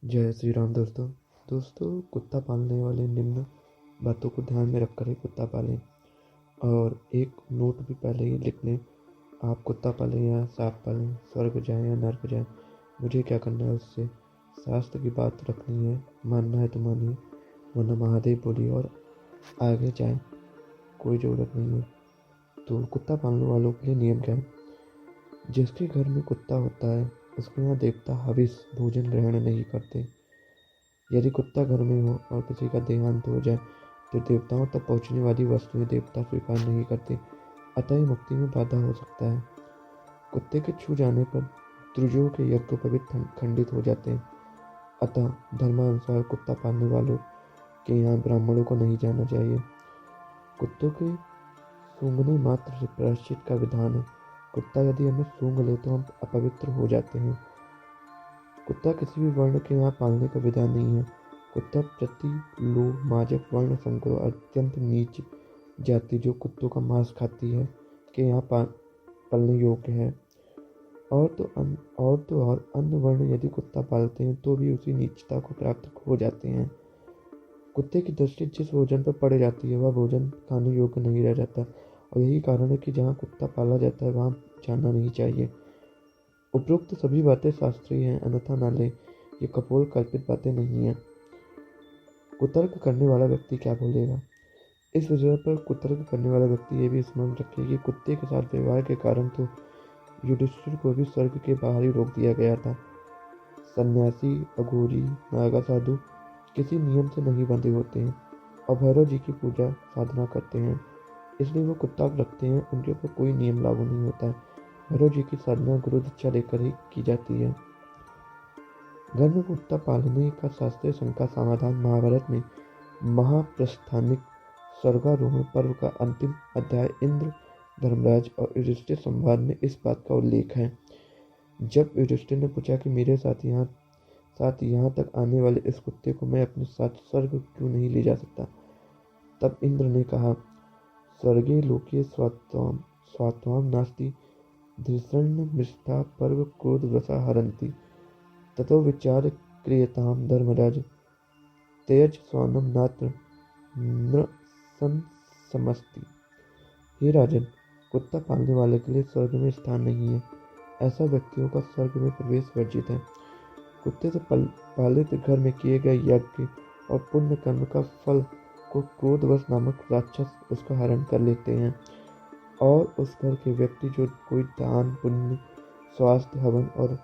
जय श्री राम दोस्तों। कुत्ता पालने वाले निम्न बातों को ध्यान में रखकर ही कुत्ता पालें और एक नोट भी पहले ही लिख लें। आप कुत्ता पालें या सांप पालें, स्वर्ग जाएं या नर्क जाएं, मुझे क्या करना है उससे शास्त्र की बात रखनी है। मानना है तो मानिए, वरना महादेव बोलिए और आगे जाएं, कोई ज़रूरत नहीं है। तो कुत्ता पालने वालों के लिए नियम क्या है? जिसके घर में कुत्ता होता है उसके यहाँ देवता हविष भोजन ग्रहण नहीं करते। यदि कुत्ता घर में हो और किसी का देहांत हो जाए तो देवताओं तक पहुंचने वाली वस्तुएं देवता स्वीकार नहीं करते, अतः ही मुक्ति में बाधा हो सकता है। कुत्ते के छू जाने पर त्रिजों के यज्ञ पवित्र खंडित हो जाते हैं। अतः धर्मानुसार कुत्ता पालने वालों के यहाँ ब्राह्मणों को नहीं जाना चाहिए। कुत्तों के सूंघने मात्र से प्रायश्चित का विधान है। कुत्ता यदि हमें सूंघ ले तो हम अपवित्र हो जाते हैं। कुत्ता किसी भी वर्ण के यहाँ पालने का विधान नहीं है। कुत्ता प्रति लो माजक वर्ण संकरो अत्यंत नीच जाति जो कुत्तों का मांस खाती है के यहाँ पालने योग्य है। और अन्य वर्ण यदि कुत्ता पालते हैं तो भी उसी नीचता को प्राप्त हो जाते हैं। कुत्ते की दृष्टि जिस भोजन पर पड़ जाती है वह भोजन खाने योग्य नहीं रह जाता, और यही कारण है कि जहाँ कुत्ता पाला जाता है वहाँ जाना नहीं चाहिए। उपरोक्त सभी बातें शास्त्रीय हैं, अन्यथा न ले, ये कपोल कल्पित बातें नहीं हैं। कुतर्क करने वाला व्यक्ति क्या बोलेगा? इस विषय पर कुतर्क करने वाला व्यक्ति ये भी स्मरण रखे कि कुत्ते के साथ व्यवहार के कारण तो युधिष्ठिर को भी स्वर्ग के बाहर ही रोक दिया गया था। सन्यासी, अघोरी, नागा साधु किसी नियम से नहीं बंधे होते हैं और भैरव जी की पूजा साधना करते हैं, इसलिए वो कुत्ता रखते हैं। उनके ऊपर कोई नियम लागू नहीं होता है। भैरव जी की साधना गुरु दीक्षा लेकर ही की जाती है। घर में कुत्ता पालने का शास्त्रीय शंका समाधान महाभारत में महाप्रस्थानिक स्वर्गारोहण पर्व का अंतिम अध्याय इंद्र, धर्मराज और युधिष्ठिर संवाद में इस बात का उल्लेख है। जब युधिष्ठिर ने पूछा कि मेरे साथ यहाँ तक आने वाले इस कुत्ते को मैं अपने साथ स्वर्ग क्यों नहीं ले जा सकता, तब इंद्र ने कहा, स्वर्गे लोके स्वात्वाम नास्ति धृष्ण मिष्ठा पर्व क्रोध वसा हरन्ति ततो विचार क्रियताम धर्मराज तेज स्वानम नात्र नृशंसमस्ति। हे राजन, कुत्ता पालने वाले के लिए स्वर्ग में स्थान नहीं है। ऐसा व्यक्तियों का स्वर्ग में प्रवेश वर्जित है। कुत्ते से पालित घर में किए गए यज्ञ और पुण्य कर्म का फल को क्रोधवश नामक राक्षस उसका हरण कर लेते हैं, और उस घर के व्यक्ति जो कोई दान पुण्य, स्वास्थ्य, हवन और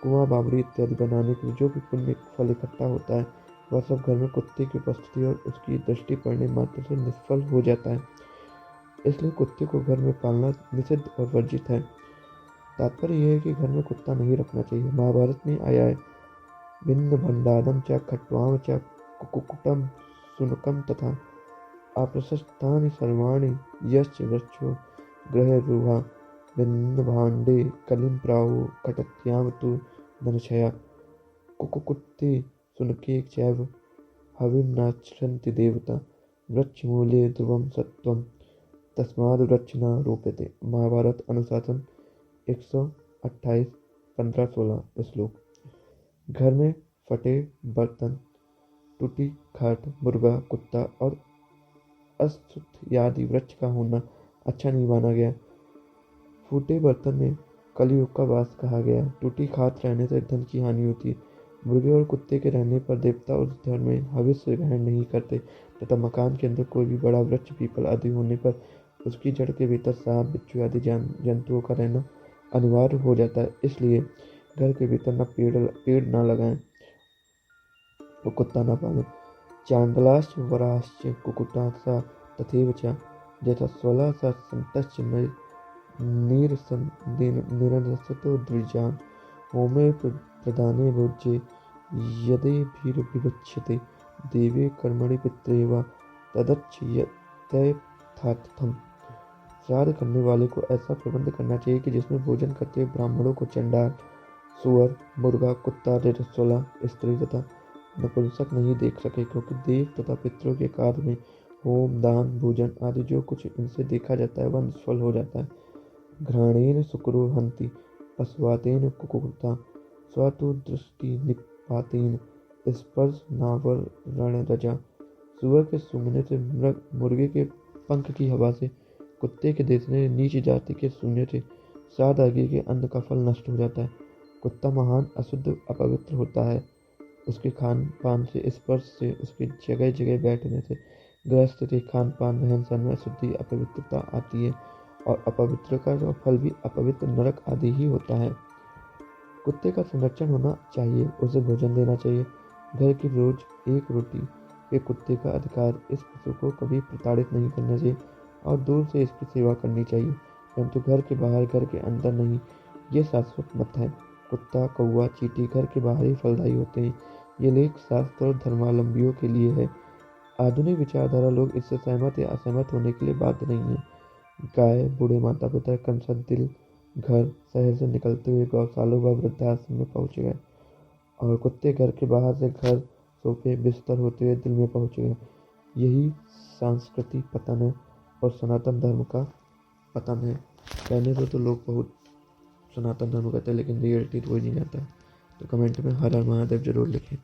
कुआं बावड़ी इत्यादि बनाने के लिए जो भी पुण्य फल इकट्ठा होता है वह सब घर में कुत्ते की उपस्थिति और उसकी दृष्टि पड़ने मात्र से निष्फल हो जाता है। इसलिए कुत्ते को घर में पालना निषिद्ध और वर्जित है। तात्पर्य यह है कि घर में कुत्ता नहीं रखना चाहिए। महाभारत में आया है, भिन्न भंडारम च खट्वाम च कुक्कुटम शुनकम तथा अप्रशस्तानि सर्वाणि यश्च वृक्षो गृहरुहा भिन्न भाण्डे कलिं प्राहु खटत्याम तु धनक्षया कुक्कुटे शुनके चैव हविर्नाच्छन्ति देवता वृक्षमूले ध्रुवं सत्वं तस्माद् वृक्ष न रोप्यते। महाभारत अनुशासन 128 15-16 श्लोक। घर में फटे बर्तन, टूटी खाट, मुर्गा, कुत्ता और अश्वत्थ आदि वृक्ष का होना अच्छा नहीं माना गया। फूटे बर्तन में कलयुग का वास कहा गया। टूटी खाट रहने से धन की हानि होती है। मुर्गे और कुत्ते के रहने पर देवता उस घर में हविष्य ग्रहण नहीं करते, तथा मकान के अंदर कोई भी बड़ा वृक्ष, पीपल आदि होने पर उसकी जड़ के भीतर सांप, बिच्छू आदि जंतुओं का रहना अनिवार्य हो जाता है। इसलिए घर के भीतर न पेड़ न लगाएं तो कुत्ता न पालें। चांडलाश्च वराश्च कुक्कुटाः तथैव च यतस्वला स सन्तश्च निरसतो द्विजान् होमे प्रदाने भोज्ये यदेभिर्विवक्ष्यते देवे कर्मणि पित्रे वा तदक्षयत्यथार्थम्। श्राद्ध करने वाले को ऐसा प्रबंध करना चाहिए कि जिसमें भोजन करते हुए ब्राह्मणों को चंडाल, सुअर, मुर्गा, कुत्ता, रजस्वला, स्त्री तथा नपुंसक नहीं देख सके, क्योंकि देव तथा पितरों के कार्य में होम, दान, भोजन आदि जो कुछ इनसे देखा जाता है वह निष्फल हो जाता है। घ्राणेन सुकुरो हन्ति पशुवातेन कुक्कुटा स्वतु दृष्टि निपातेन स्पर्श नावर रण रजा। सुअर के सूंघने से, मुर्गे के पंख की हवा से, कुत्ते के देखने से, नीच जाति के सूंघने से सात आगे के अन्न का फल नष्ट हो जाता है। कुत्ता महान अशुद्ध अपवित्र होता है। उसके खान पान से, स्पर्श से, उसके जगह जगह बैठने से, गृहस्थ के खान पान रहन सहन में अशुद्धि अपवित्रता आती है और अपवित्र का जो फल भी अपवित्र नरक आदि ही होता है। कुत्ते का संरक्षण होना चाहिए, उसे भोजन देना चाहिए। घर की रोज एक रोटी के कुत्ते का अधिकार। इस पशु को कभी प्रताड़ित नहीं करना चाहिए और दूर से इसकी सेवा करनी चाहिए, परंतु घर के बाहर, घर के अंदर नहीं। ये शाश्वत मत है। कुत्ता, कौवा, चींटी घर के बाहर ही फलदायी होते हैं। ये लेख शास्त्र और धर्मावलंबियों के लिए है। आधुनिक विचारधारा लोग इससे सहमत या असहमत होने के लिए बाध्य नहीं है। गाय, बूढ़े माता पिता, कंसदिल घर शहर से निकलते हुए गौशालों व वृद्धाश्रम में पहुँच गए, और कुत्ते घर के बाहर से घर, सोफे, बिस्तर होते हुए दिल में पहुँच गए। यही सांस्कृतिक पतन है और सनातन धर्म का पतन है। कहने से तो लोग बहुत सनातन धर्म कहते हैं, लेकिन रियलिटी तो कोई नहीं जानता। तो कमेंट में हर हर महादेव जरूर लिखें।